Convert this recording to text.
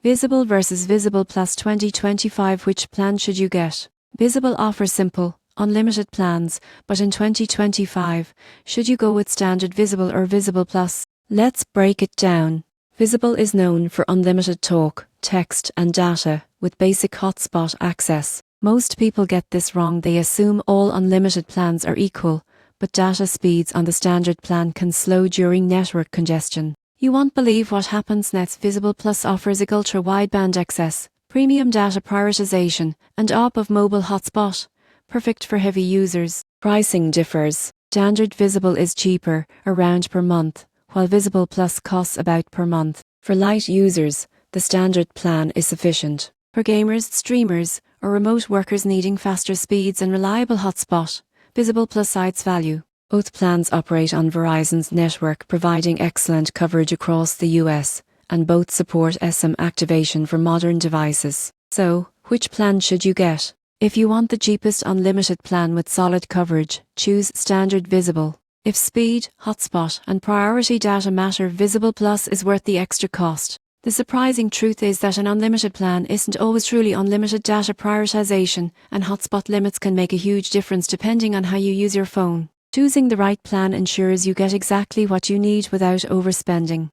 Visible versus Visible Plus 2025. Which plan should you get? Visible offers simple, unlimited plans, but in 2025, should you go with standard Visible or Visible Plus? Let's break it down. Visible is known for unlimited talk, text, and data, with basic hotspot access. Most people get this wrong. They assume all unlimited plans are equal, but data speeds on the standard plan can slow during network congestion. You won't believe what happens next. Visible Plus offers a ultra wideband access, premium data prioritization, and op of mobile hotspot, perfect for heavy users. Pricing differs. Standard Visible is cheaper, around per month, while Visible Plus costs about per month. For light users, the standard plan is sufficient. For gamers, streamers, or remote workers needing faster speeds and reliable hotspot, Visible Plus adds value. Both plans operate on Verizon's network, providing excellent coverage across the US, and both support SIM activation for modern devices. So, which plan should you get? If you want the cheapest unlimited plan with solid coverage, choose Standard Visible. If speed, hotspot, and priority data matter, Visible Plus is worth the extra cost. The surprising truth is that an unlimited plan isn't always truly unlimited. Data prioritization and hotspot limits can make a huge difference depending on how you use your phone. Choosing the right plan ensures you get exactly what you need without overspending.